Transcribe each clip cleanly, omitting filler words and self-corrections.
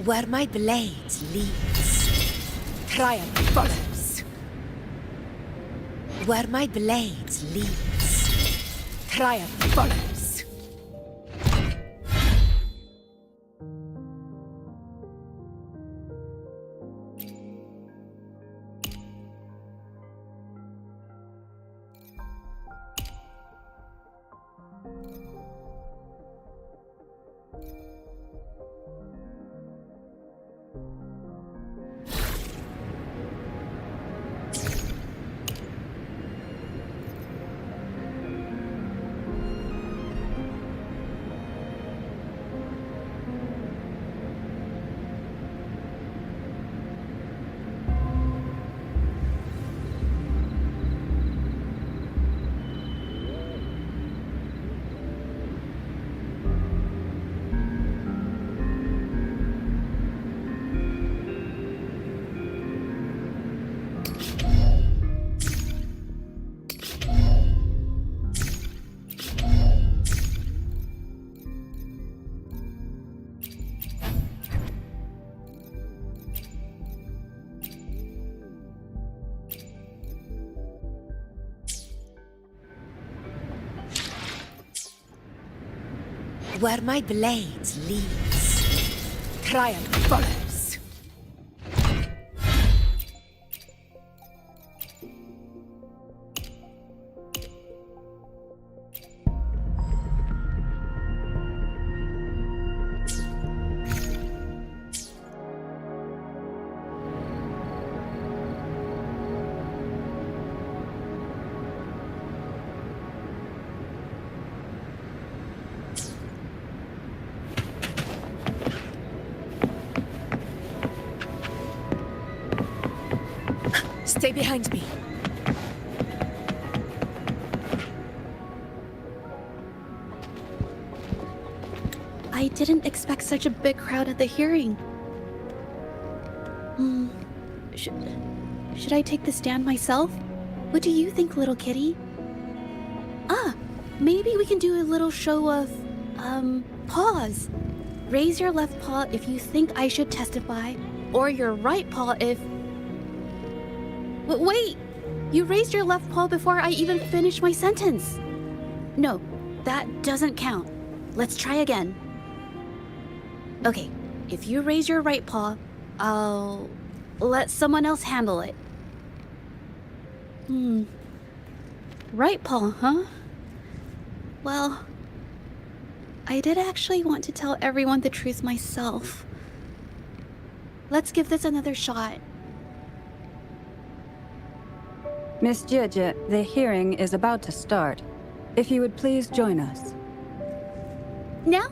Where my blade leads, triumph follows. Where my blade leads, triumph follows. Where my blade leads, triumph follows. Stay behind me. I didn't expect such a big crowd at the hearing. Should I take the stand myself? What do you think, little kitty? Maybe we can do a little show of, paws. Raise your left paw if you think I should testify, or your right paw if... Wait! You raised your left paw before I even finished my sentence. No, that doesn't count. Let's try again. Okay, if you raise your right paw, I'll let someone else handle it. Right paw, huh? Well, I did actually want to tell everyone the truth myself. Let's give this another shot. Miss Jieje, the hearing is about to start. If you would please join us. Now?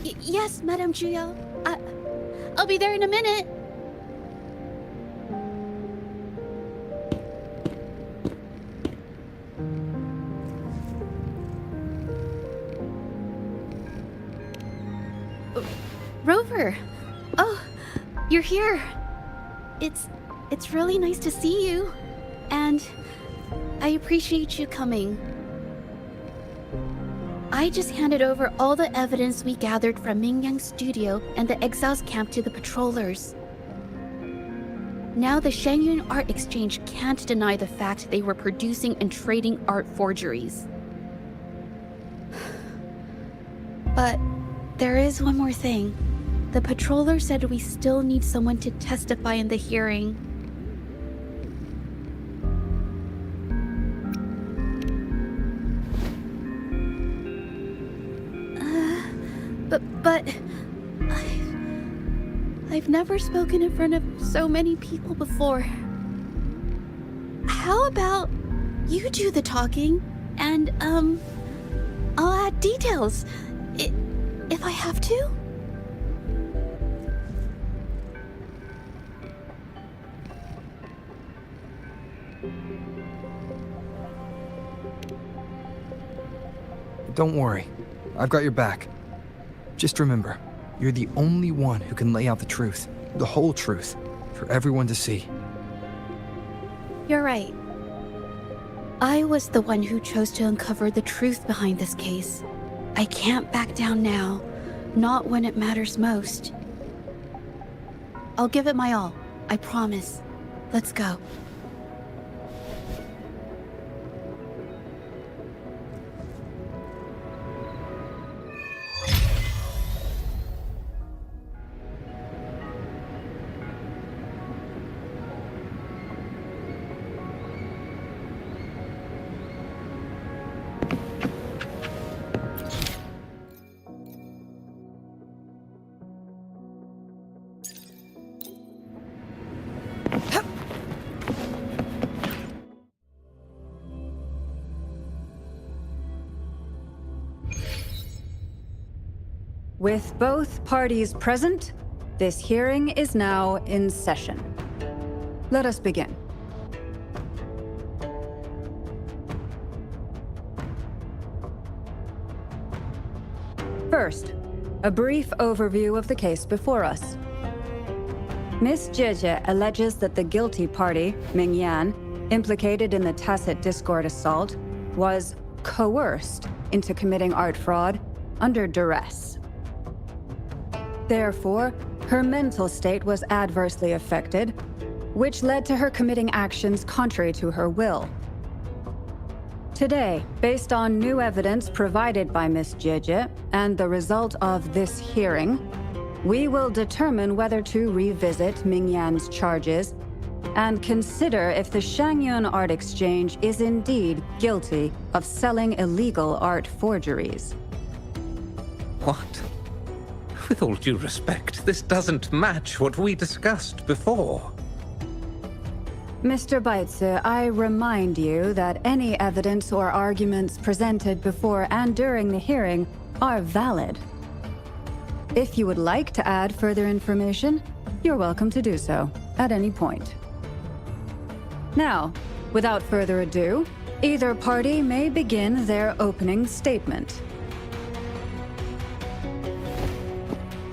Yes, Madame Juyo. I'll be there in a minute. Rover! Oh, you're here. It's really nice to see you. And I appreciate you coming. I just handed over all the evidence we gathered from Mingyang's studio and the Exiles camp to the patrollers. Now the Shangyun Art Exchange can't deny the fact they were producing and trading art forgeries. But there is one more thing. The patroller said we still need someone to testify in the hearing. But I've never spoken in front of so many people before. How about you do the talking and I'll add details if I have to? Don't worry, I've got your back. Just remember, you're the only one who can lay out the truth, the whole truth, for everyone to see. You're right. I was the one who chose to uncover the truth behind this case. I can't back down now, not when it matters most. I'll give it my all. I promise. Let's go. With both parties present, this hearing is now in session. Let us begin. First, a brief overview of the case before us. Miss Jieje alleges that the guilty party, Ming Yan, implicated in the tacit discord assault, was coerced into committing art fraud under duress. Therefore, her mental state was adversely affected, which led to her committing actions contrary to her will. Today, based on new evidence provided by Miss Jieje and the result of this hearing, we will determine whether to revisit Ming Yan's charges and consider if the Shangyun Art Exchange is indeed guilty of selling illegal art forgeries. What? With all due respect, this doesn't match what we discussed before. Mr. Baitze, I remind you that any evidence or arguments presented before and during the hearing are valid. If you would like to add further information, you're welcome to do so at any point. Now, without further ado, either party may begin their opening statement.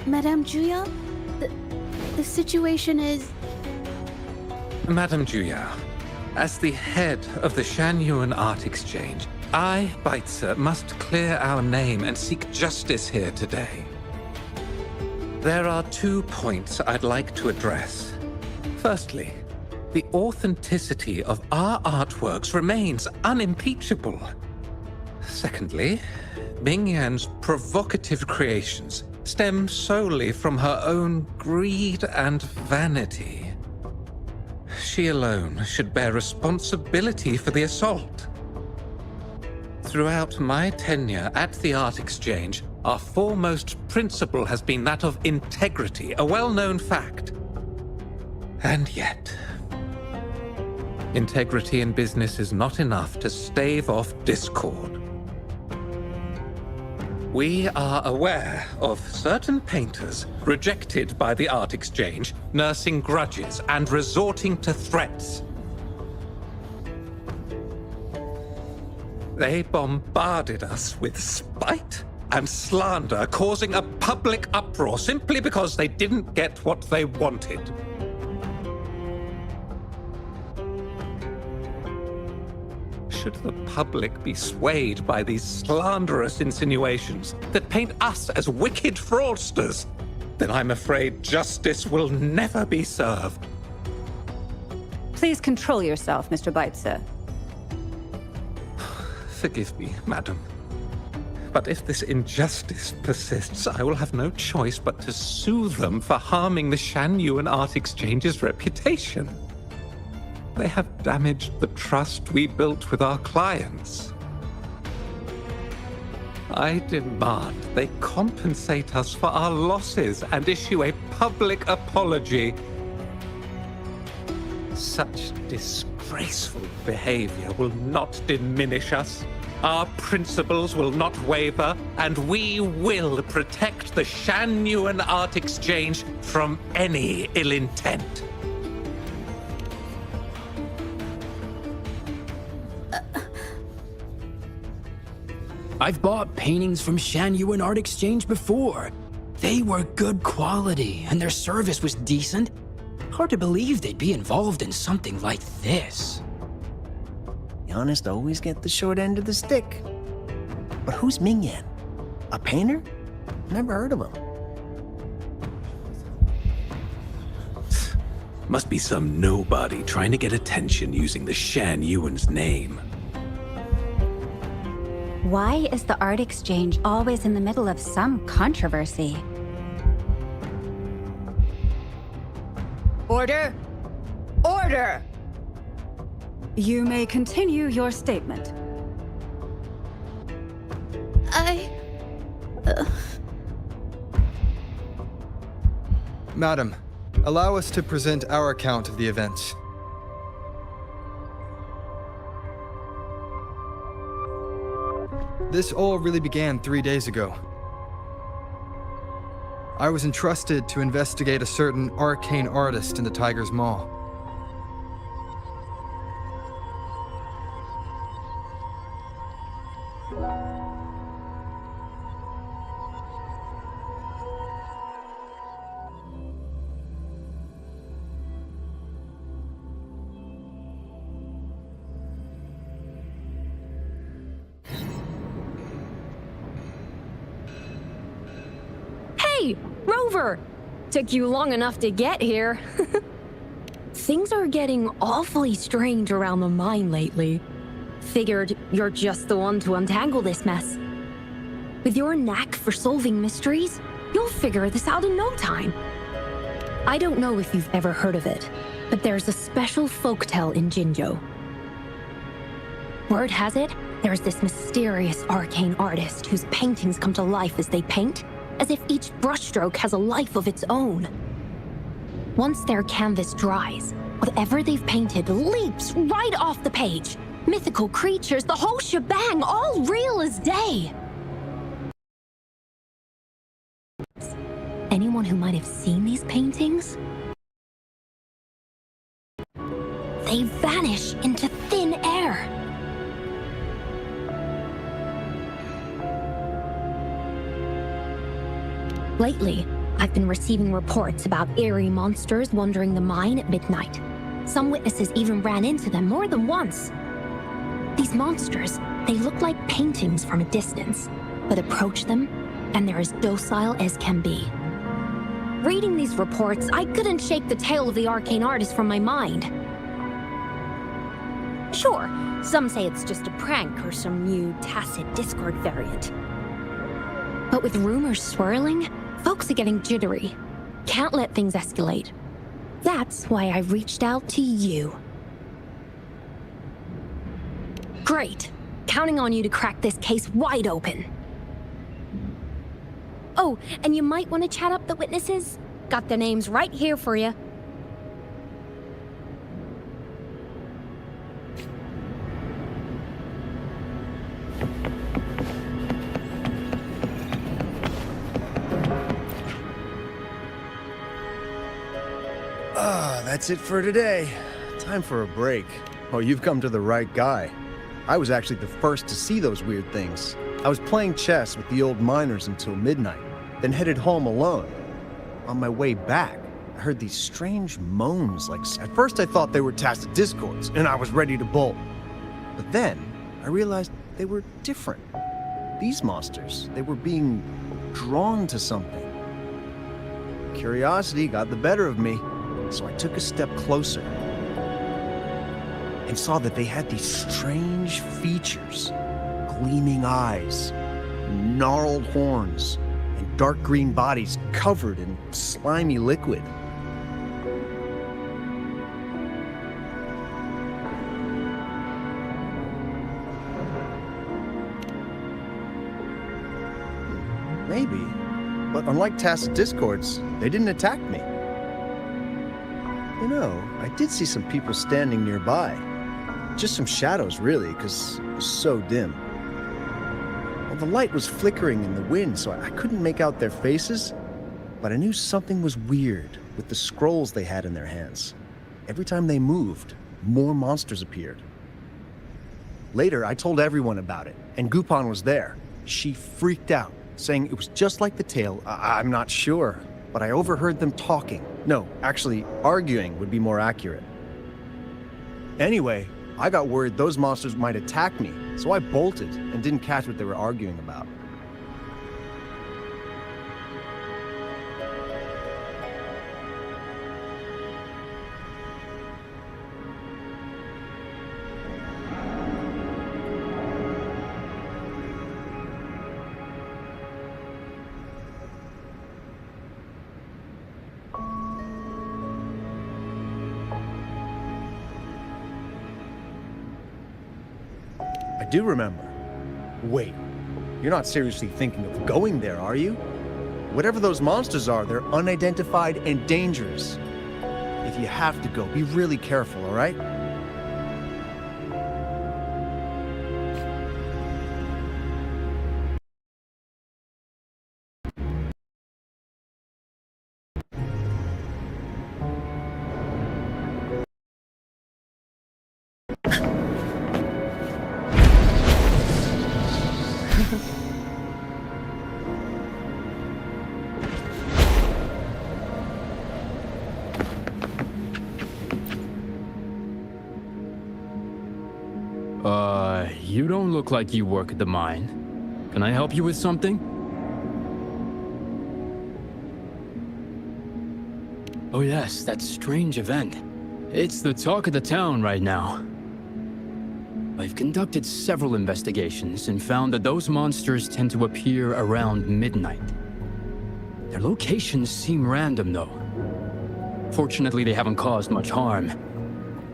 Madame Juya, the situation is... Madame Juya, as the head of the Shangyuan Art Exchange, I, Baitze, must clear our name and seek justice here today. There are 2 points I'd like to address. Firstly, the authenticity of our artworks remains unimpeachable. Secondly, Ming Yan's provocative creations stem solely from her own greed and vanity. She alone should bear responsibility for the assault. Throughout my tenure at the Art Exchange, our foremost principle has been that of integrity, a well-known fact. And yet, integrity in business is not enough to stave off discord. We are aware of certain painters rejected by the Art Exchange, nursing grudges and resorting to threats. They bombarded us with spite and slander, causing a public uproar simply because they didn't get what they wanted. Should the public be swayed by these slanderous insinuations that paint us as wicked fraudsters, then I'm afraid justice will never be served. Please control yourself, Mr. Baitze. Forgive me, madam. But if this injustice persists, I will have no choice but to sue them for harming the Shangyuan Art Exchange's reputation. They have damaged the trust we built with our clients. I demand they compensate us for our losses and issue a public apology. Such disgraceful behavior will not diminish us. Our principles will not waver, and we will protect the Shangyuan Art Exchange from any ill intent. I've bought paintings from Shangyuan Art Exchange before. They were good quality, and their service was decent. Hard to believe they'd be involved in something like this. The honest always get the short end of the stick. But who's Ming Yan? A painter? Never heard of him. Must be some nobody trying to get attention using the Shan Yuan's name. Why is the art exchange always in the middle of some controversy? Order! Order! You may continue your statement. Madam, allow us to present our account of the events. This all really began 3 days ago. I was entrusted to investigate a certain arcane artist in the Tiger's Maw. Hey, Rover! Took you long enough to get here. Things are getting awfully strange around the mine lately. Figured you're just the one to untangle this mess. With your knack for solving mysteries, you'll figure this out in no time. I don't know if you've ever heard of it, but there's a special folktale in Jinzhou. Word has it, there's this mysterious arcane artist whose paintings come to life as they paint, as if each brushstroke has a life of its own. Once their canvas dries, whatever they've painted leaps right off the page. Mythical creatures, the whole shebang, all real as day. Anyone who might have seen these paintings? They vanish into thin air. Lately, I've been receiving reports about eerie monsters wandering the mine at midnight. Some witnesses even ran into them more than once. These monsters, they look like paintings from a distance, but approach them, and they're as docile as can be. Reading these reports, I couldn't shake the tale of the arcane artist from my mind. Sure, some say it's just a prank or some new tacit Discord variant. But with rumors swirling, folks are getting jittery. Can't let things escalate. That's why I reached out to you. Great. Counting on you to crack this case wide open. Oh, and you might want to chat up the witnesses. Got their names right here for you. That's it for today. Time for a break. Oh, you've come to the right guy. I was actually the first to see those weird things. I was playing chess with the old miners until midnight, then headed home alone. On my way back, I heard these strange moans. At first I thought they were tacit discords, and I was ready to bolt. But then I realized they were different. These monsters, they were being drawn to something. Curiosity got the better of me, so I took a step closer and saw that they had these strange features. Gleaming eyes, gnarled horns, and dark green bodies covered in slimy liquid. Maybe, but unlike tacit discords, they didn't attack me. You know, I did see some people standing nearby. Just some shadows, really, because it was so dim. Well, the light was flickering in the wind, so I couldn't make out their faces, but I knew something was weird with the scrolls they had in their hands. Every time they moved, more monsters appeared. Later, I told everyone about it, and Gupon was there. She freaked out, saying it was just like the tale. I'm not sure, but I overheard them talking. No, actually, arguing would be more accurate. Anyway, I got worried those monsters might attack me, so I bolted and didn't catch what they were arguing about. do remember. Wait, you're not seriously thinking of going there, are you? Whatever those monsters are, they're unidentified and dangerous. If you have to go, be really careful, all right? You don't look like you work at the mine. Can I help you with something? Oh yes, that strange event. It's the talk of the town right now. I've conducted several investigations and found that those monsters tend to appear around midnight. Their locations seem random though. Fortunately, they haven't caused much harm.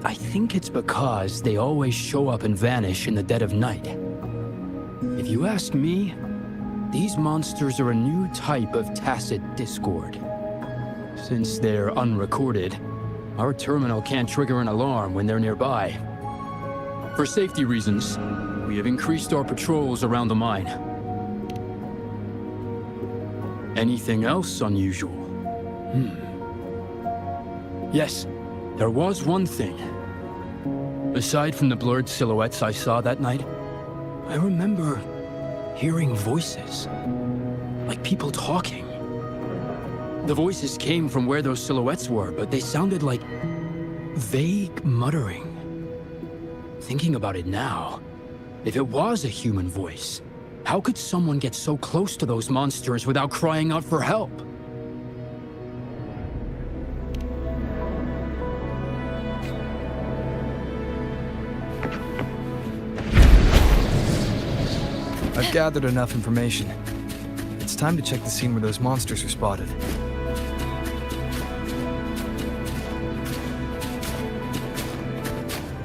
I think it's because they always show up and vanish in the dead of night. If you ask me, these monsters are a new type of tacit discord. Since they're unrecorded, our terminal can't trigger an alarm when they're nearby. For safety reasons, we have increased our patrols around the mine. Anything else unusual? Yes, there was one thing. Aside from the blurred silhouettes I saw that night, I remember hearing voices, like people talking. The voices came from where those silhouettes were, but they sounded like vague muttering. Thinking about it now, if it was a human voice, how could someone get so close to those monsters without crying out for help? I've gathered enough information. It's time to check the scene where those monsters were spotted.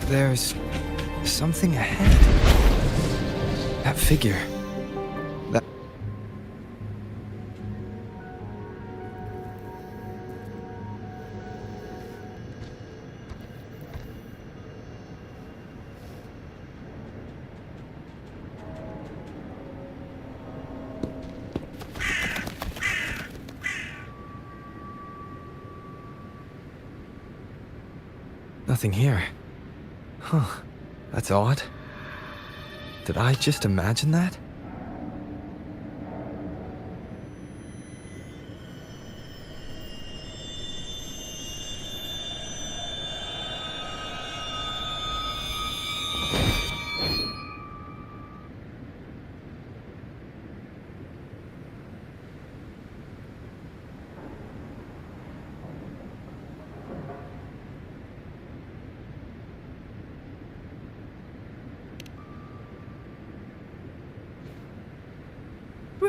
There's something ahead. That figure. That... Nothing here. Huh. That's odd. Did I just imagine that?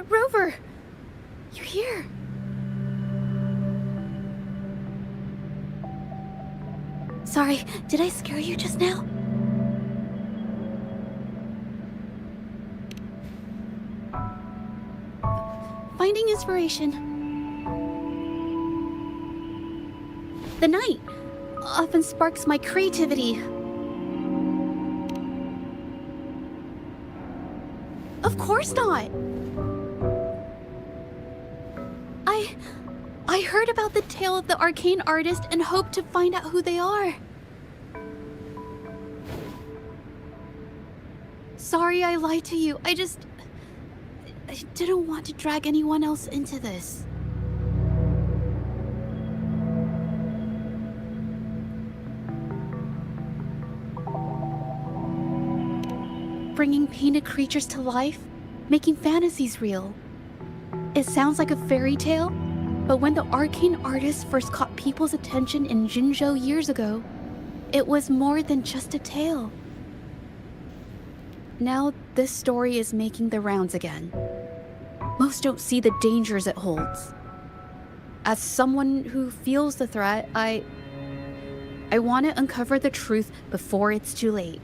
Rover! You're here! Sorry, did I scare you just now? Finding inspiration. The night often sparks my creativity. Of course not! I heard about the tale of the arcane artist and hoped to find out who they are. Sorry I lied to you. I didn't want to drag anyone else into this. Bringing painted creatures to life, making fantasies real. It sounds like a fairy tale, but when the arcane artist first caught people's attention in Jinzhou years ago, it was more than just a tale. Now this story is making the rounds again. Most don't see the dangers it holds. As someone who feels the threat, I want to uncover the truth before it's too late.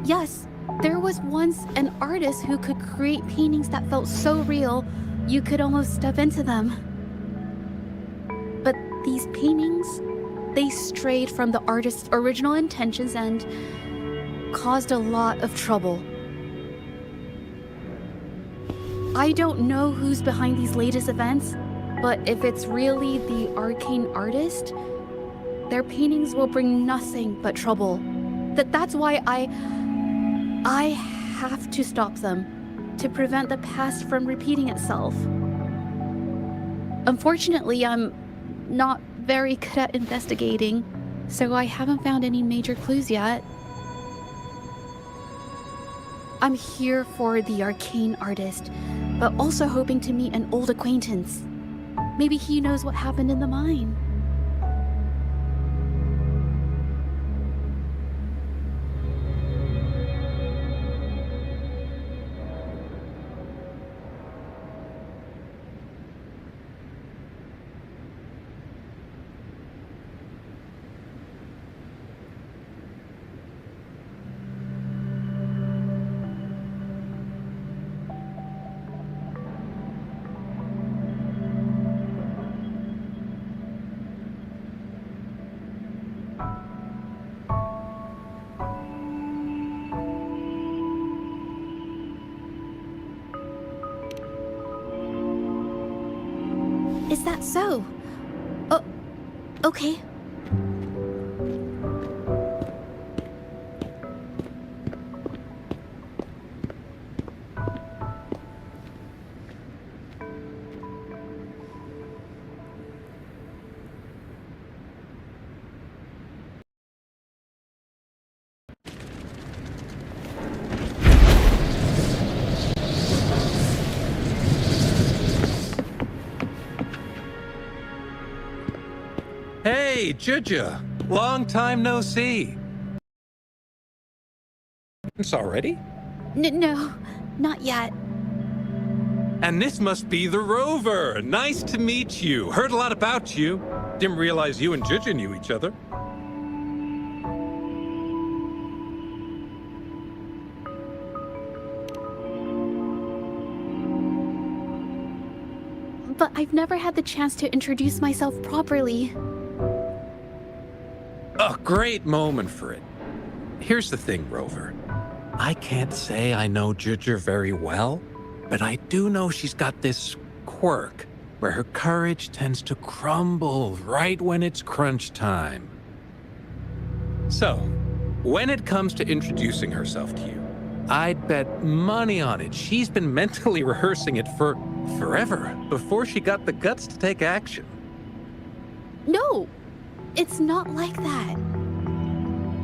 Yes, there was once an artist who could create paintings that felt so real, you could almost step into them. But these paintings, they strayed from the artist's original intentions and caused a lot of trouble. I don't know who's behind these latest events, but if it's really the arcane artist, their paintings will bring nothing but trouble. That's why I have to stop them, to prevent the past from repeating itself. Unfortunately, I'm not very good at investigating, so I haven't found any major clues yet. I'm here for the arcane artist, but also hoping to meet an old acquaintance. Maybe he knows what happened in the mine. Is that so? Oh, okay. Hey, Juja! Long time no see. It's already? No, not yet. And this must be the Rover! Nice to meet you. Heard a lot about you. Didn't realize you and Juja knew each other. But I've never had the chance to introduce myself properly. A great moment for it. Here's the thing, Rover. I can't say I know Juja very well, but I do know she's got this quirk where her courage tends to crumble right when it's crunch time. So, when it comes to introducing herself to you, I'd bet money on it she's been mentally rehearsing it for forever before she got the guts to take action. No, it's not like that.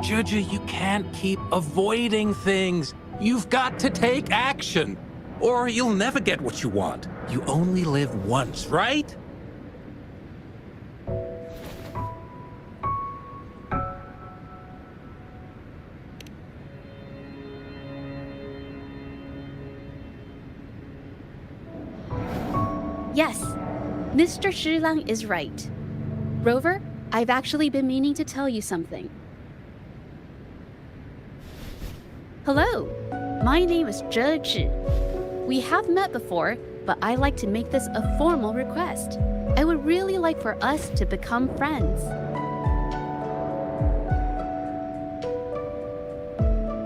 Juja, you can't keep avoiding things. You've got to take action, or you'll never get what you want. You only live once, right? Yes, Mr. Shilang is right. Rover, I've actually been meaning to tell you something. Hello, my name is Zhe Zhi. We have met before, but I like to make this a formal request. I would really like for us to become friends.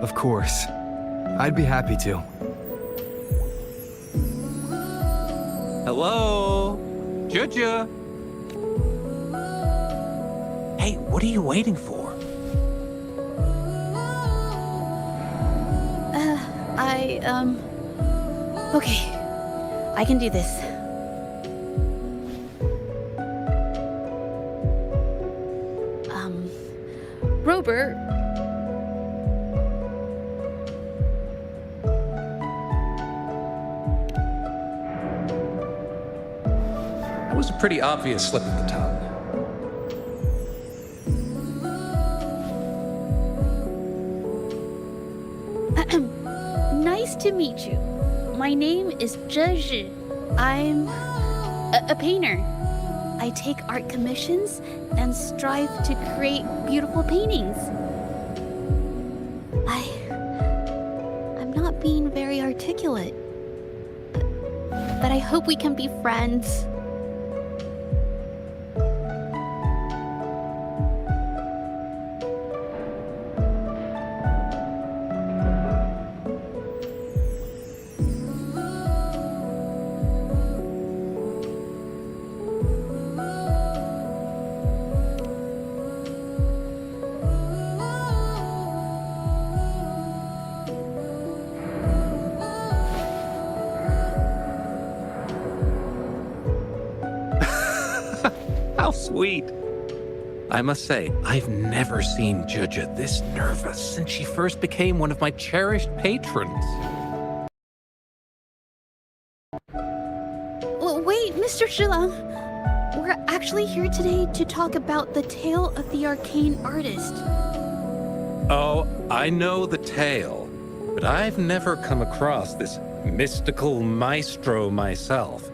Of course. I'd be happy to. Hello? Juja? Hey, what are you waiting for? Okay, I can do this. Robert. That was a pretty obvious slip of the tongue. Nice to meet you. My name is Zhe Zhi. I'm a painter. I take art commissions and strive to create beautiful paintings. articulate. But I hope we can be friends. How sweet. I must say, I've never seen Juja this nervous since she first became one of my cherished patrons. Well, wait, Mr. Zhilang. We're actually here today to talk about the tale of the arcane artist. Oh, I know the tale, but I've never come across this mystical maestro myself.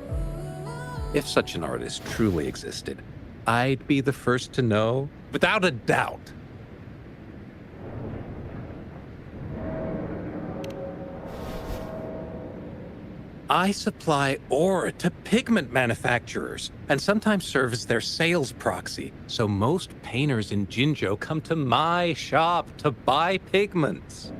If such an artist truly existed, I'd be the first to know, without a doubt. I supply ore to pigment manufacturers and sometimes serve as their sales proxy, so most painters in Jinzhou come to my shop to buy pigments.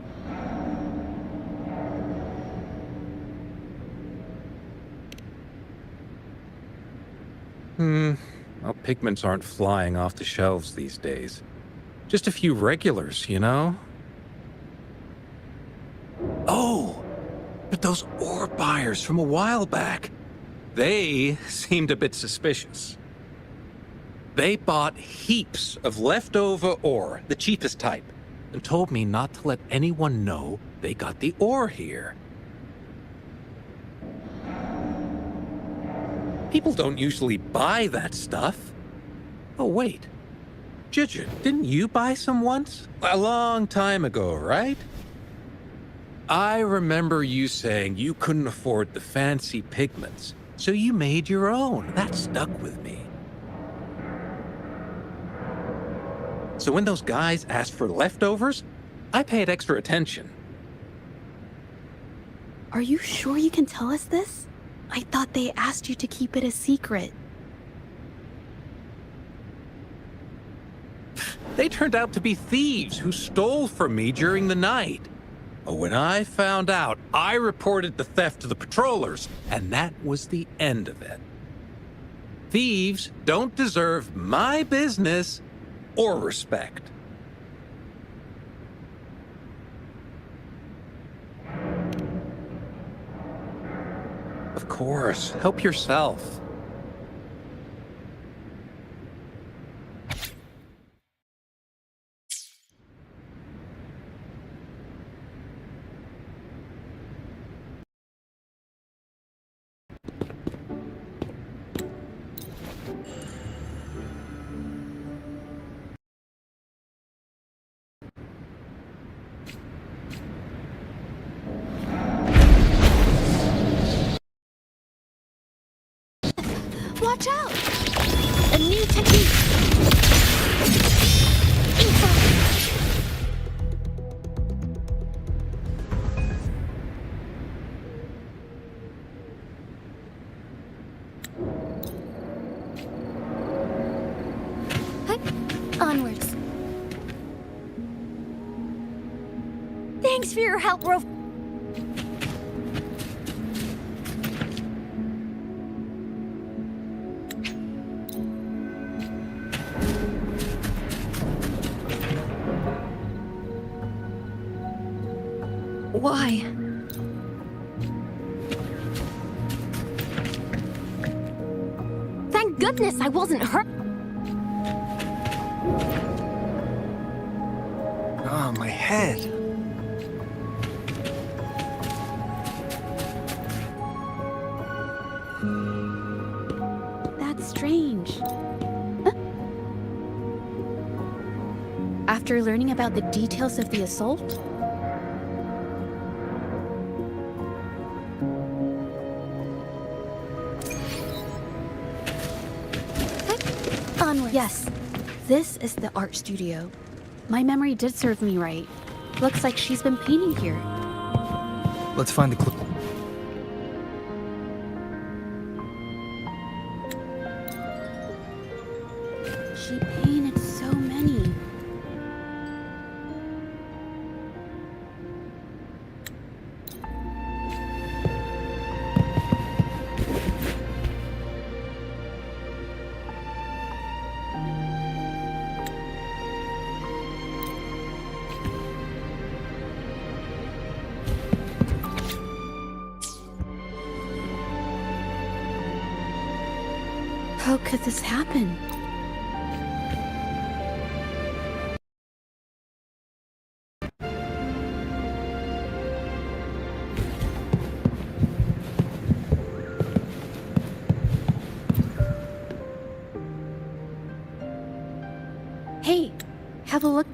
Well, pigments aren't flying off the shelves these days. Just a few regulars, you know? Oh, but those ore buyers from a while back, they seemed a bit suspicious. They bought heaps of leftover ore, the cheapest type, and told me not to let anyone know they got the ore here. People don't usually buy that stuff. Oh, wait. Juju, didn't you buy some once? A long time ago, right? I remember you saying you couldn't afford the fancy pigments, so you made your own. That stuck with me. So when those guys asked for leftovers, I paid extra attention. Are you sure you can tell us this? I thought they asked you to keep it a secret. They turned out to be thieves who stole from me during the night. When I found out, I reported the theft to the patrollers, and that was the end of it. Thieves don't deserve my business or respect. Of course, help yourself. Watch out! A new technique! Onwards. Thanks for your help, Rover. Why? Thank goodness I wasn't hurt. Ah, my head. That's strange. Huh? After learning about the details of the assault, onward. Yes, this is the art studio. My memory did serve me right. Looks like she's been painting here. Let's find the clue. She painted so many. How could this happen? Hey, have a look.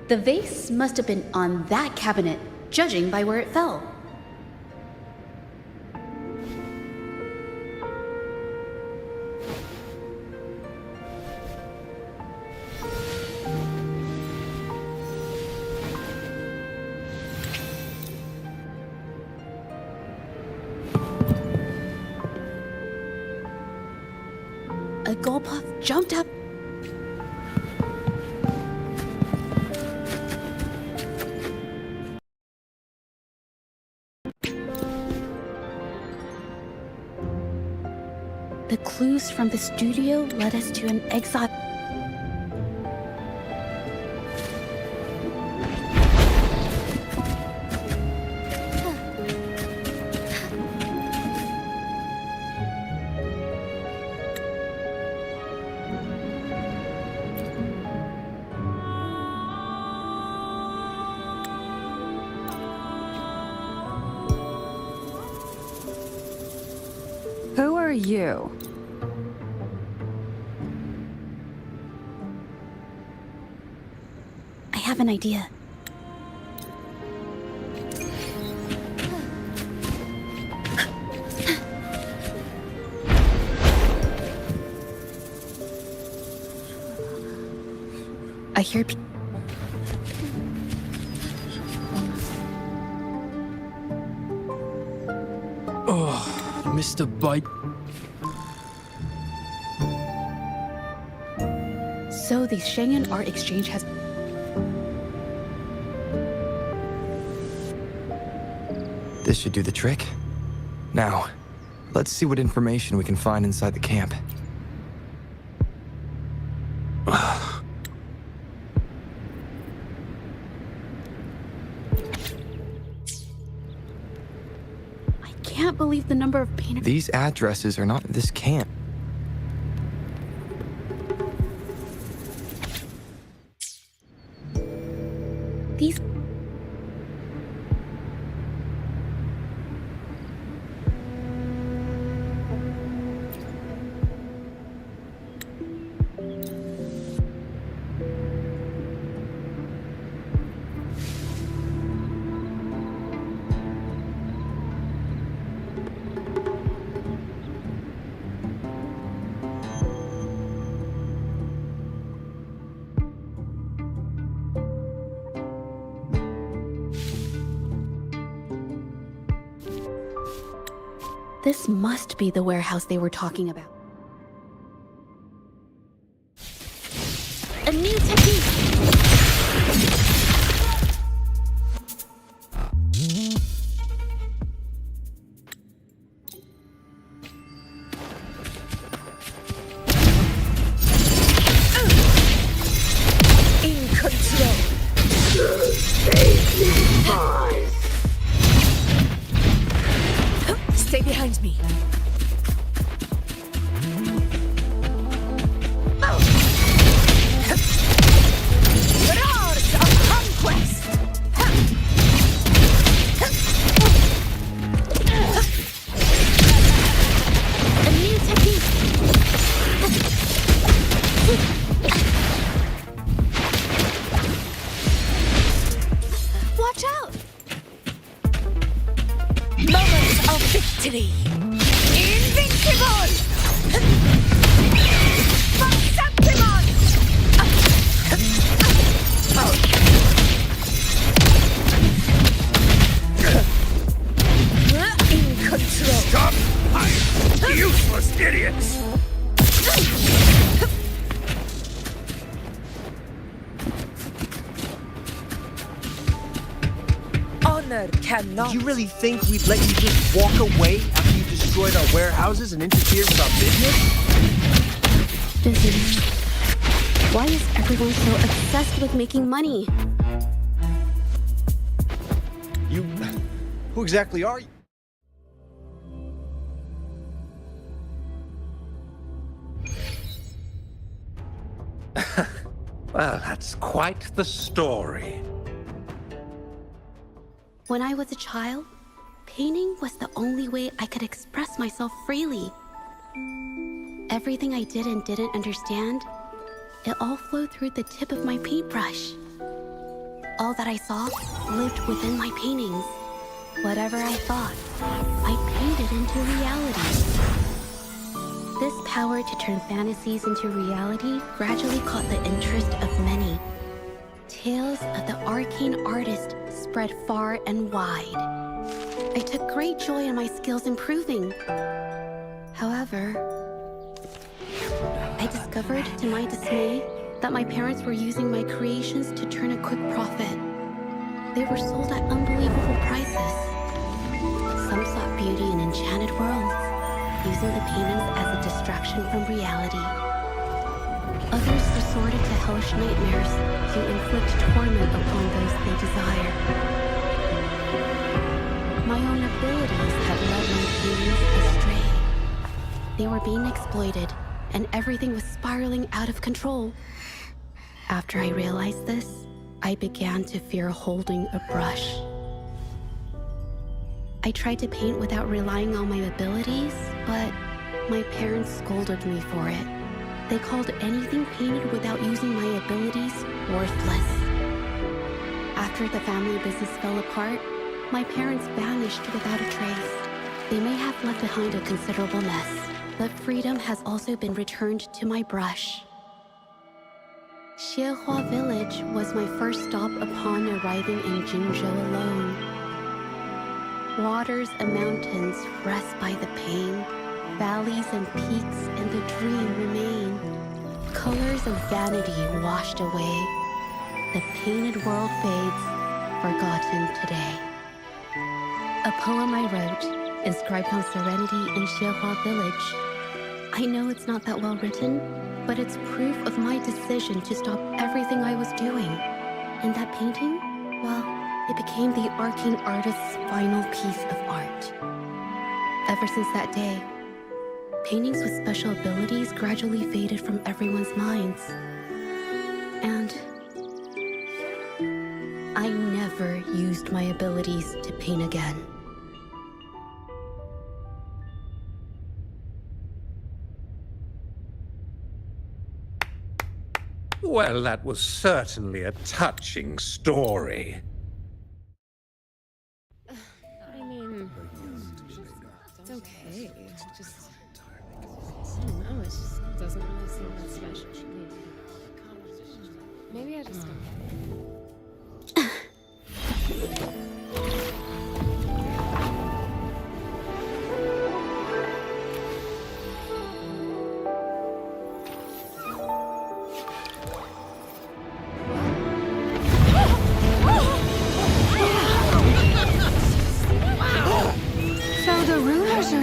The vase must have been on that cabinet, judging by where it fell. A gull puff jumped up. The clues from the studio led us to an exile. Who are you? I have an idea. I hear people. Mr. Bite. So the Shangyun Art Exchange has... This should do the trick. Now, let's see what information we can find inside the camp. I can't believe the number of painters... These addresses are not this camp. These... This must be the warehouse they were talking about. A new technique! In control. Stay behind me. Roars of conquest. A new technique! Watch out! Moments of victory. Invincible. In control. Stop! Useless idiots! Honor cannot. Do you really think we'd let you just walk away after you destroyed our warehouses and interfered with our business? Business. Why is everyone so obsessed with making money? Who exactly are you? Well, that's quite the story. When I was a child, painting was the only way I could express myself freely. Everything I did and didn't understand, it all flowed through the tip of my paintbrush. All that I saw lived within my paintings. Whatever I thought, I painted into reality. This power to turn fantasies into reality gradually caught the interest of many. Tales of the arcane artist spread far and wide. I took great joy in my skills improving. However, I discovered to my dismay that my parents were using my creations to turn a quick profit. They were sold at unbelievable prices. Some sought beauty in enchanted worlds, using the paintings as a distraction from reality. Others resorted to hellish nightmares to inflict torment upon those they desire. My own abilities had led my paintings astray. They were being exploited, and everything was spiraling out of control. After I realized this, I began to fear holding a brush. I tried to paint without relying on my abilities, but my parents scolded me for it. They called anything painted without using my abilities worthless. After the family business fell apart, my parents vanished without a trace. They may have left behind a considerable mess, but freedom has also been returned to my brush. Xiehua Village was my first stop upon arriving in Jingzhou alone. Waters and mountains rest by the pain. Valleys and peaks in the dream remain. Colors of vanity washed away. The painted world fades, forgotten today. A poem I wrote, inscribed on serenity in Xiehua Village. I know it's not that well written, but it's proof of my decision to stop everything I was doing. And that painting, well, it became the arcane artist's final piece of art. Ever since that day, paintings with special abilities gradually faded from everyone's minds. And I never used my abilities to paint again. Well, that was certainly a touching story. I mean, it's okay. It's just, I don't know, it just doesn't really seem that special to me. Maybe I just don't get it.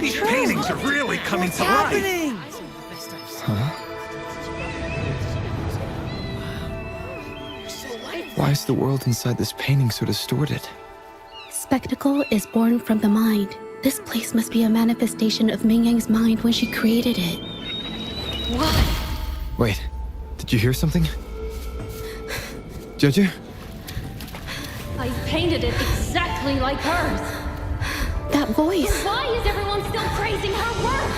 These paintings are really coming to life! Why is the world inside this painting so distorted? Spectacle is born from the mind. This place must be a manifestation of Ming Yang's mind when she created it. What? Wait, did you hear something? Jojo? I painted it exactly like hers. That voice. Why is everyone still praising her work?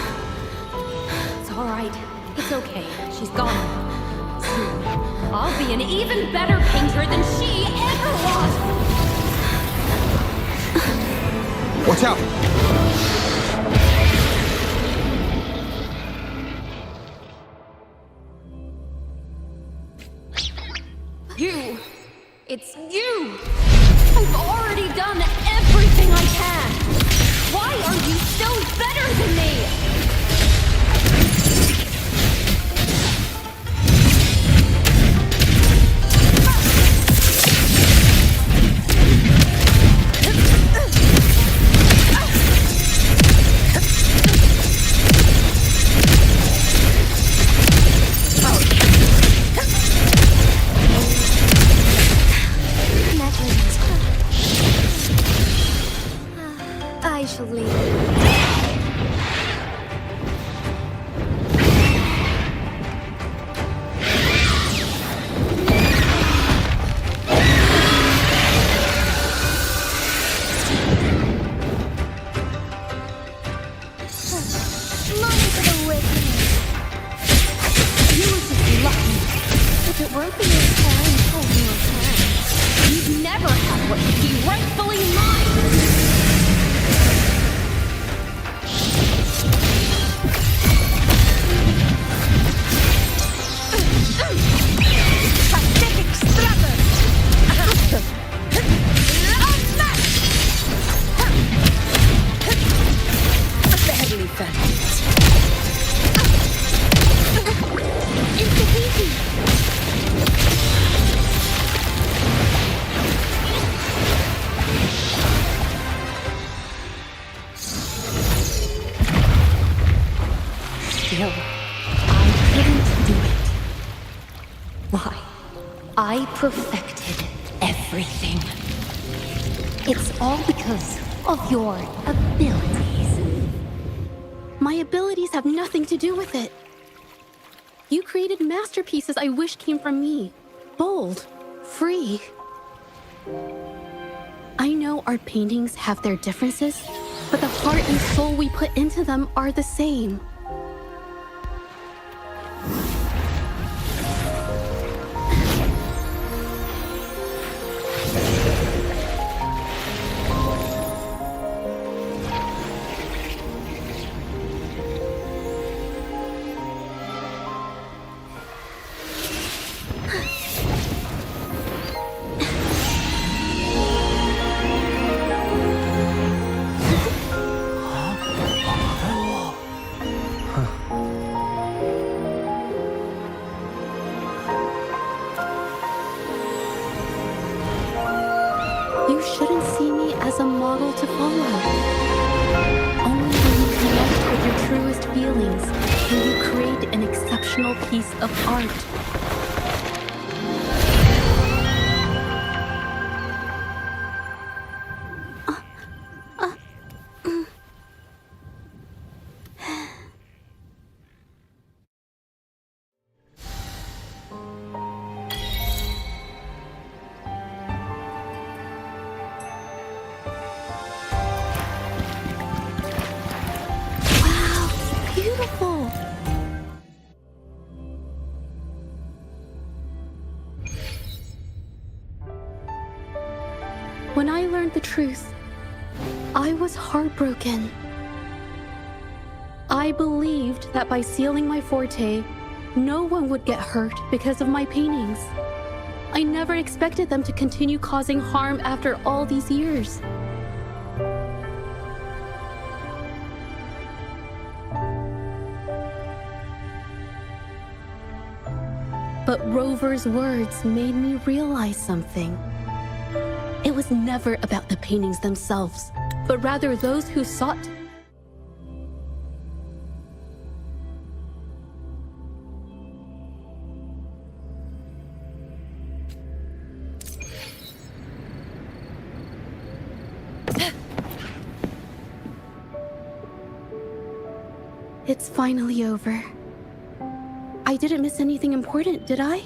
It's all right. It's okay. She's gone. Soon, I'll be an even better painter than she ever was. Watch out! It's you! I've already done everything I can! Why are you still better than me? I shall leave. Money for the wicked. You were just lucky. If it weren't for your parents holding your hand, You'd never have what should be rightfully mine! Pathetic struggle! Unmatched! Barely felt it. it's easy. Still, I couldn't do it. Why? I perfected everything. It's all because of your abilities. My abilities have nothing to do with it. You created masterpieces I wish came from me. Bold, free. I know our paintings have their differences, but the heart and soul we put into them are the same. You shouldn't see me as a model to follow. Only when you connect with your truest feelings can you create an exceptional piece of art. Beautiful! When I learned the truth, I was heartbroken. I believed that by sealing my forte, no one would get hurt because of my paintings. I never expected them to continue causing harm after all these years. But Rover's words made me realize something. It was never about the paintings themselves, but rather those who sought. It's finally over. I didn't miss anything important, did I?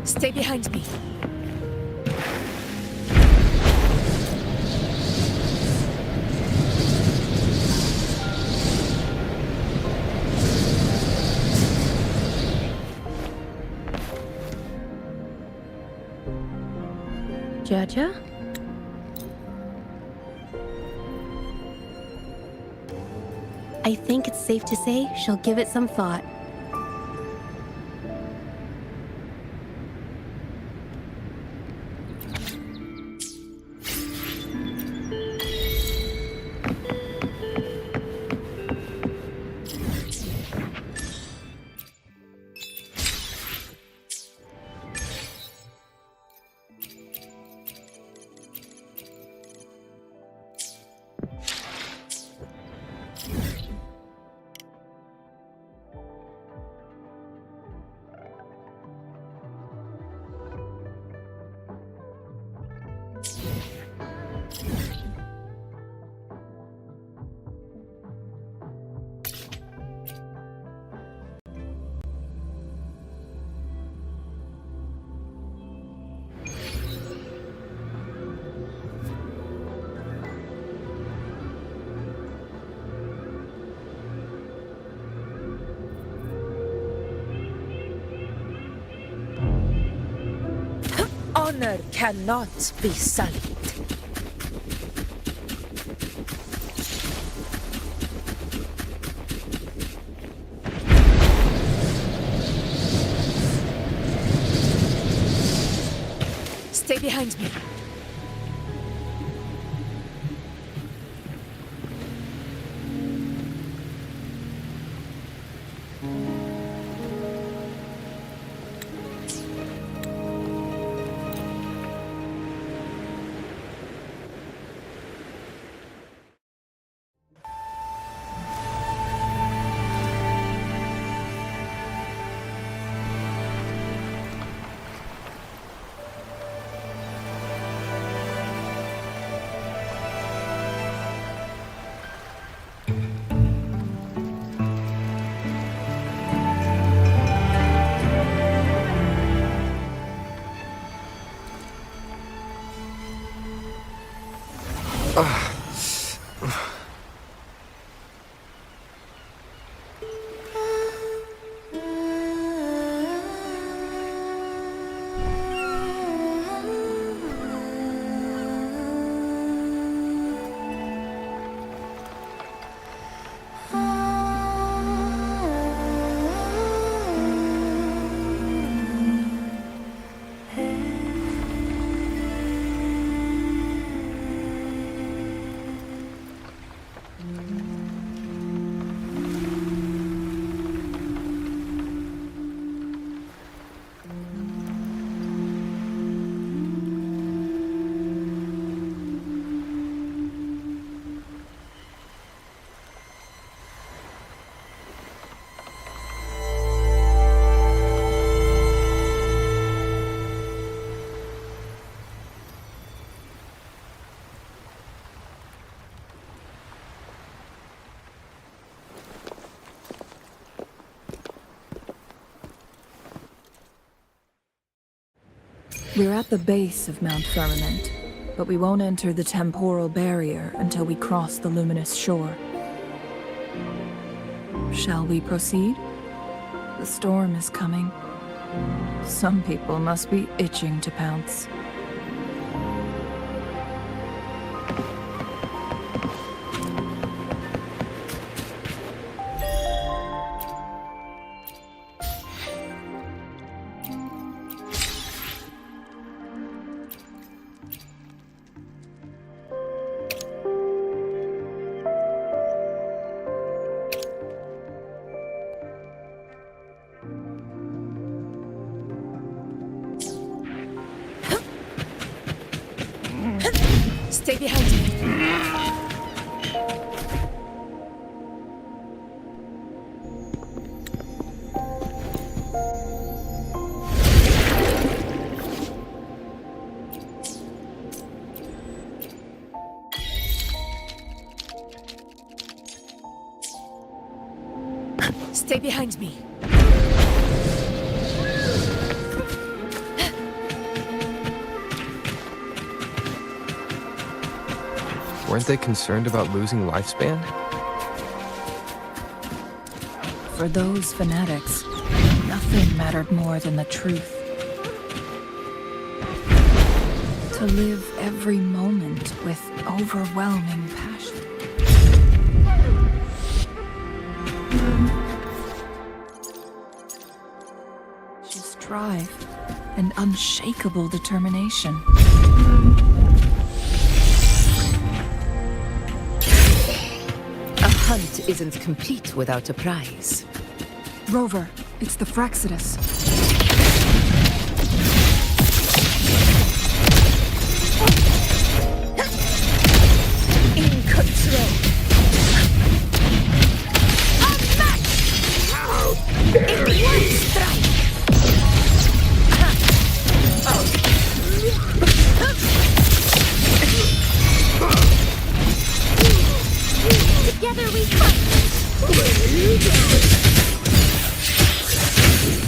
Stay behind me. Jaja? I think it's safe to say she'll give it some thought. Honor cannot be sullied. Stay behind me. We're at the base of Mount Firmament, but we won't enter the temporal barrier until we cross the luminous shore. Shall we proceed? The storm is coming. Some people must be itching to pounce. Stay behind me. Stay behind me. Weren't they concerned about losing lifespan? For those fanatics, nothing mattered more than the truth. To live every moment with overwhelming passion. His drive and unshakable determination. A hunt isn't complete without a prize. Rover, it's the Frexodus. In control. In one strike. Together we fight!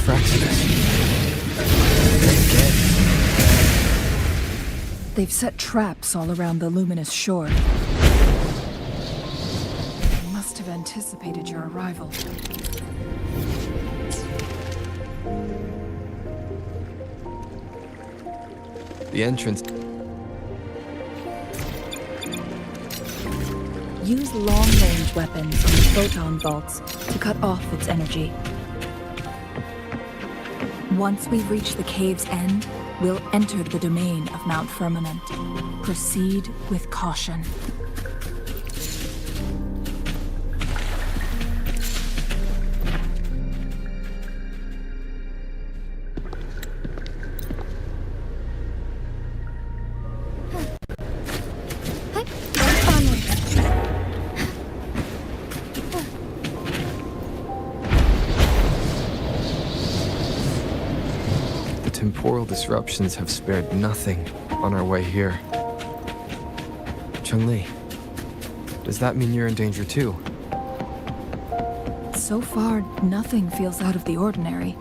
Frexodus. They've set traps all around the luminous shore. They must have anticipated your arrival. The entrance. Use long-range weapons on the photon vaults to cut off its energy. Once we've reached the cave's end, we'll enter the domain of Mount Firmament. Proceed with caution. Temporal disruptions have spared nothing on our way here. Chun-Li, does that mean you're in danger too? So far, nothing feels out of the ordinary.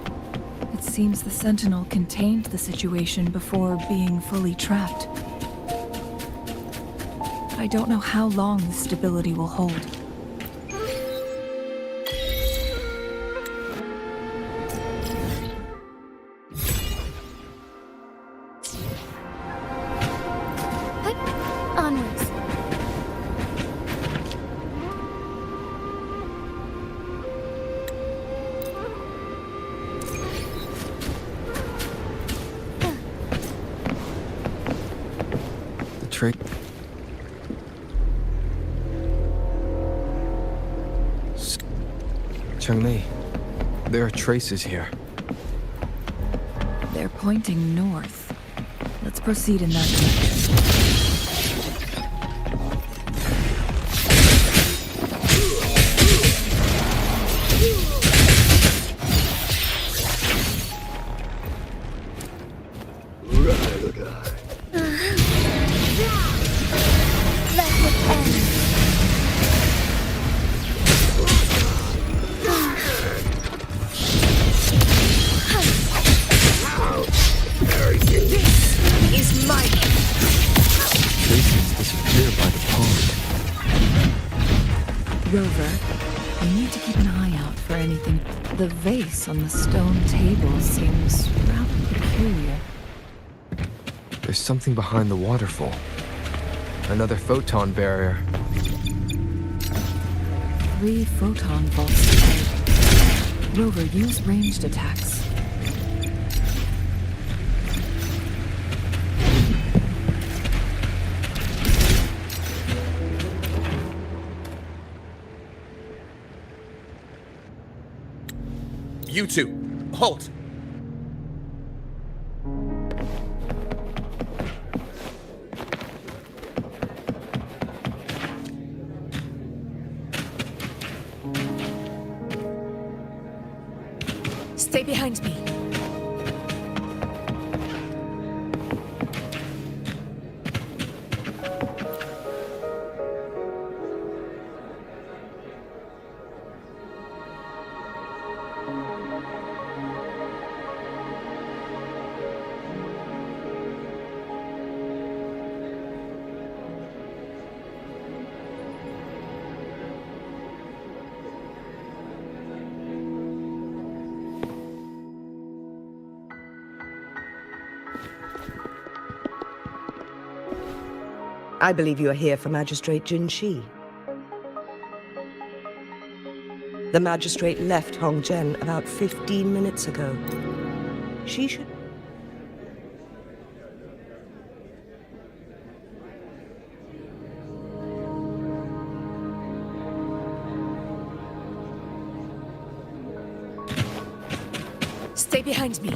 It seems the Sentinel contained the situation before being fully trapped. But I don't know how long this stability will hold. Onwards. The trait. Chun-Li, there are traces here. They're pointing north. Let's proceed in that direction. Is mine. Traces disappear by the pond. Rover, you need to keep an eye out for anything. The vase on the stone table seems rather peculiar. There's something behind the waterfall. Another photon barrier. 3 photon vaults ahead. Rover, use ranged attacks. You two, halt! Stay behind me. I believe you are here for Magistrate Jinshi. The Magistrate left Hongzhen about 15 minutes ago. She should... Stay behind me.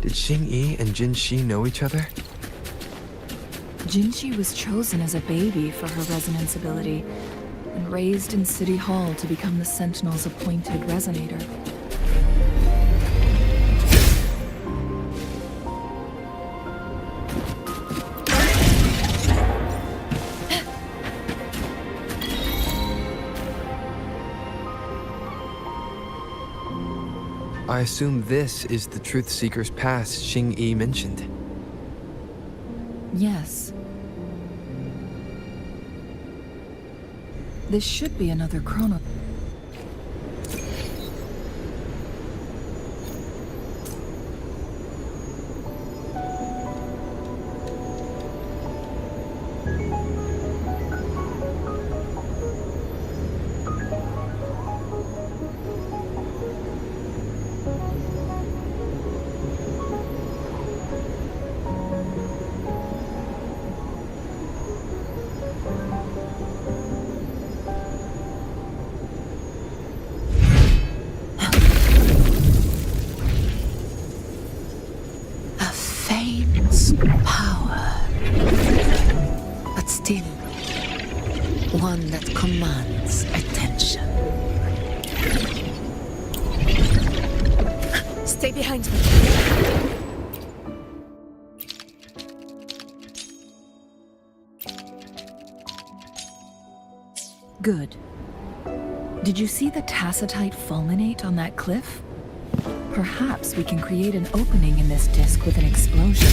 Did Xing-Yi and Jin-Shi know each other? Jin-Shi was chosen as a baby for her resonance ability and raised in City Hall to become the Sentinel's appointed resonator. I assume this is the Truth Seeker's Pass Xing-Yi mentioned. Yes. This should be another chrono. Power. But still, one that commands attention. Stay behind me. Good. Did you see the tacitite fulminate on that cliff? Perhaps we can create an opening in this disk with an explosion.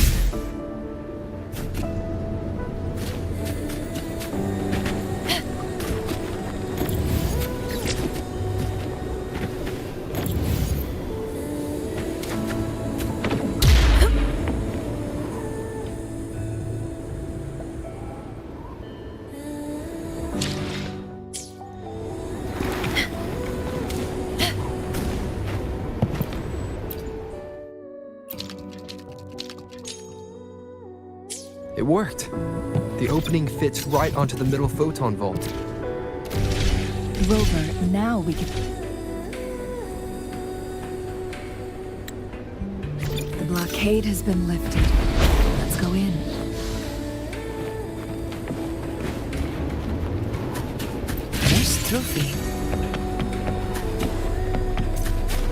It worked. The opening fits right onto the middle photon vault. Rover, now we can... The blockade has been lifted. Let's go in. Nice trophy.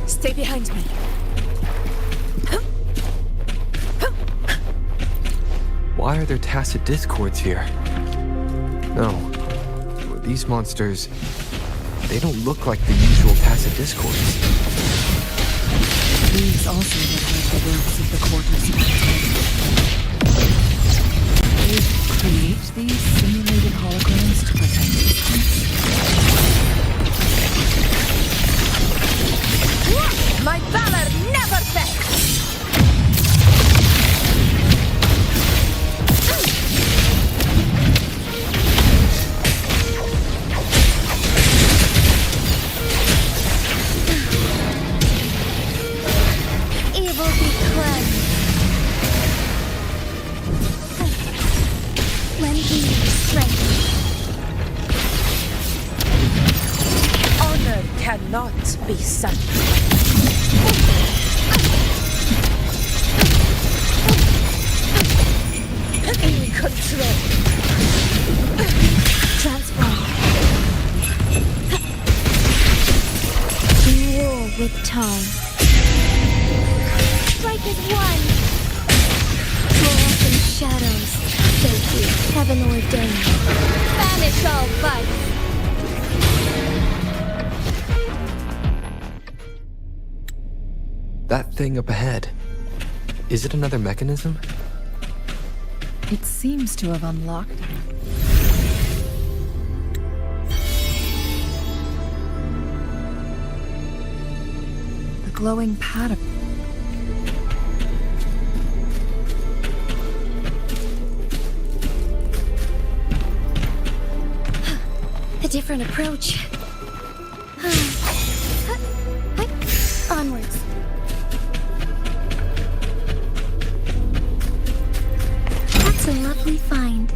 Stay behind me. Why are there tacit discords here? No. These monsters... they don't look like the usual tacit discords. These also look like the works of the Quarter Spectre. They create these simulated holograms to protect distance. My valor never fails! Cannot be sunk. In control. Transform. War with time. Strike as one. Roll in shadows. Safety, heaven ordained. Banish all vice. That thing up ahead. Is it another mechanism? It seems to have unlocked it. The glowing pattern. different approach. Onwards. That's a lovely find.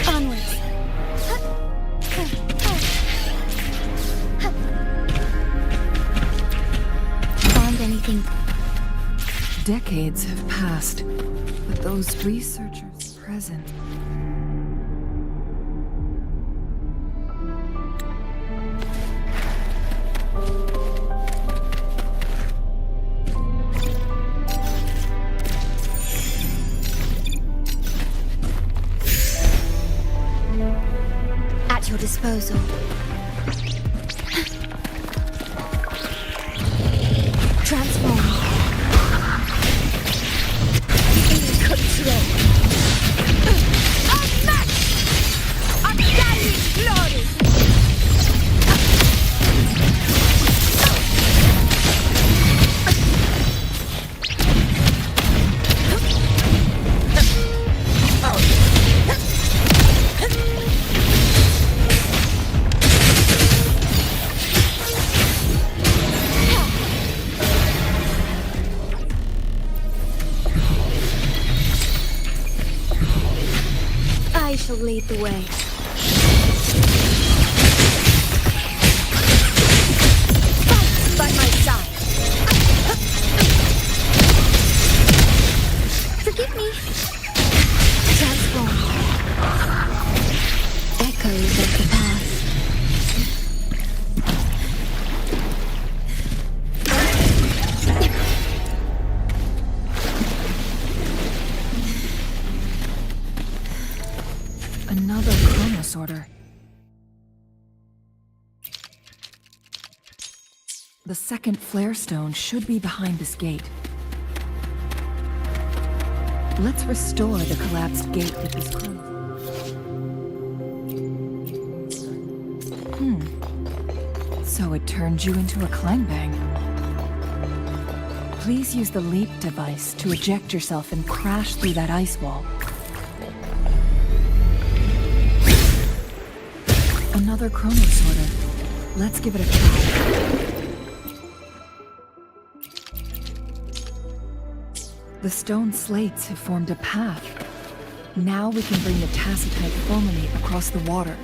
Onwards. Found anything? Decades have passed, but those researchers present. At your disposal. Transform. In control. Unmatched! Undying glory! I shall lead the way. Fight by my side. Forgive me. Transform. Echoes of the past. Another chronosorter. The second flare stone should be behind this gate. Let's restore the collapsed gate with this chrono. So it turned you into a climb bang. Please use the leap device to eject yourself and crash through that ice wall. Another chronosorter. Let's give it a try. The stone slates have formed a path. Now we can bring the tacitite fulminate across the water.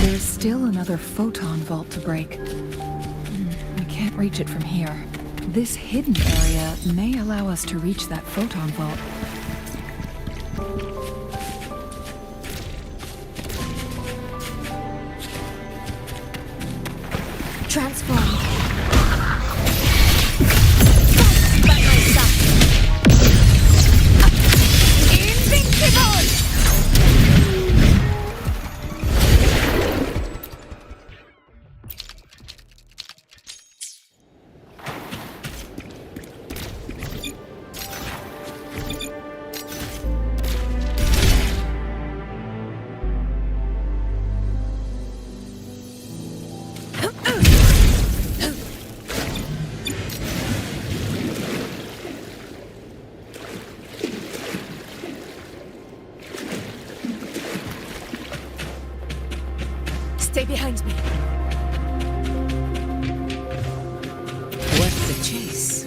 There's still another photon vault to break. We can't reach it from here. This hidden area may allow us to reach that photon vault. Transform. By my side. Invincible! Stay behind me. Worth the chase.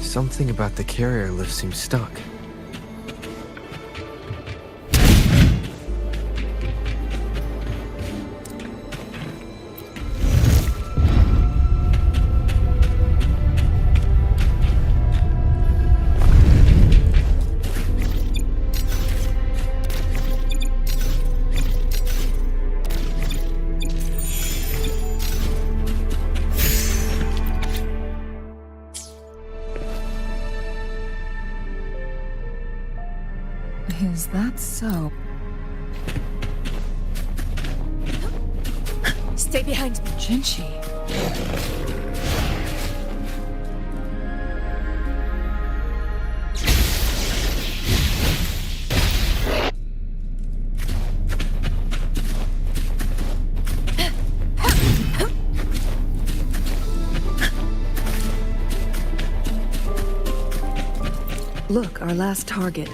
Something about the carrier lift seems stuck. Is that so? Stay behind me. Jinchi. Look, our last target.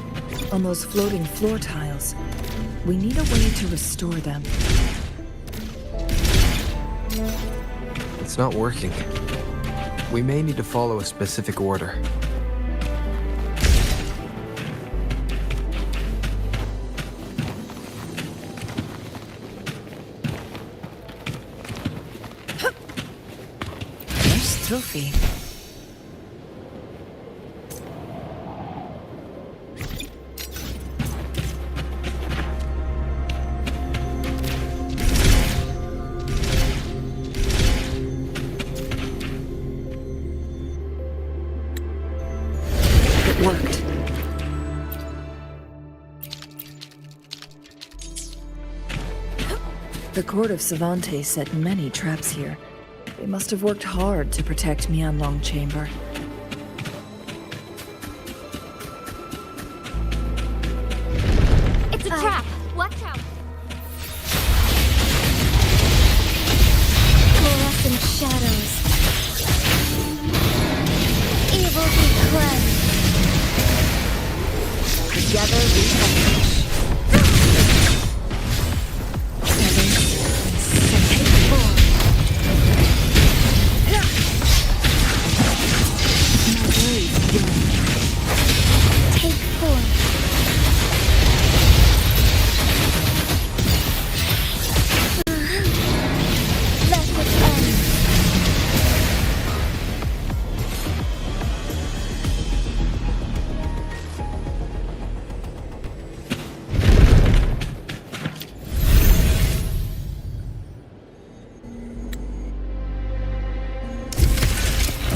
On those floating floor tiles. We need a way to restore them. It's not working. We may need to follow a specific order. Nice trophy. Worked. The court of Savante set many traps here. They must have worked hard to protect Mianlong Chamber. It's a trap! Watch out! Fluorescent shadows. Evil be cleansed. Together we perish. Take form. Let it end.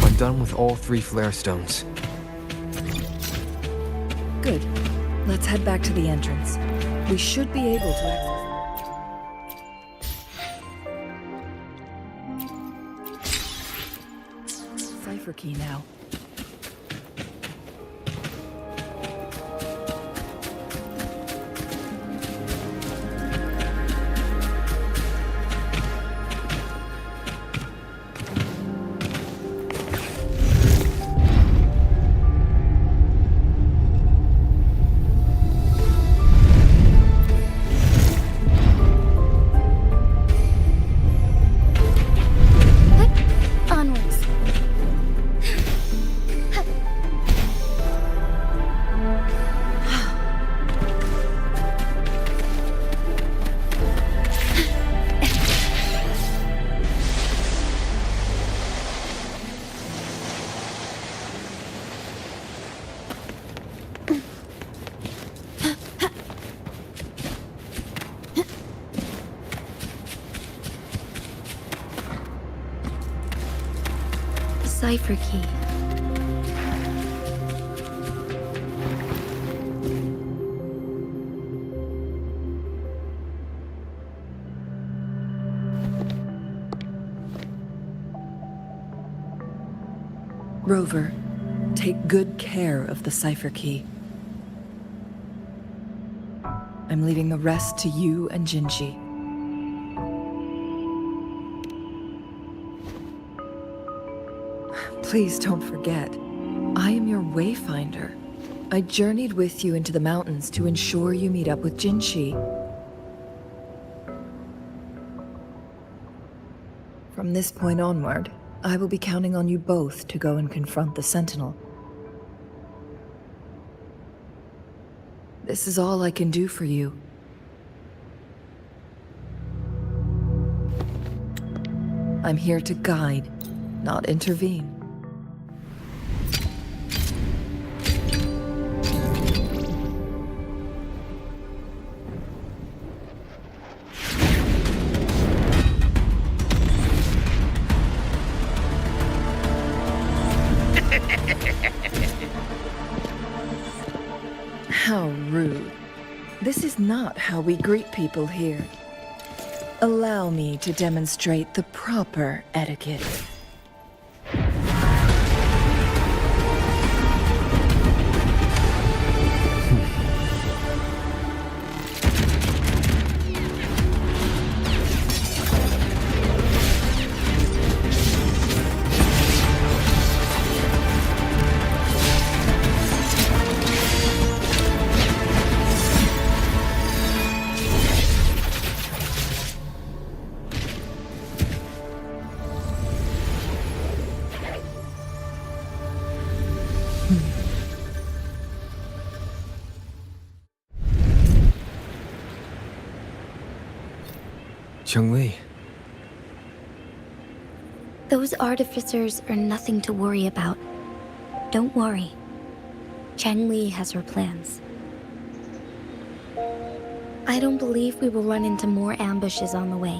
I'm done with all 3 flare stones. Good. Let's head back to the entrance. We should be able to access... Cipher key now. Onwards. Cipher key. Rover, take good care of the cipher key. I'm leaving the rest to you and Jinchi. Please don't forget, I am your wayfinder. I journeyed with you into the mountains to ensure you meet up with Jinchi. From this point onward, I will be counting on you both to go and confront the Sentinel. This is all I can do for you. I'm here to guide, not intervene. How rude. not how we greet people here. Allow me to demonstrate the proper etiquette. Cheng-Li. Those artificers are nothing to worry about. Don't worry. Cheng-Li has her plans. I don't believe we will run into more ambushes on the way.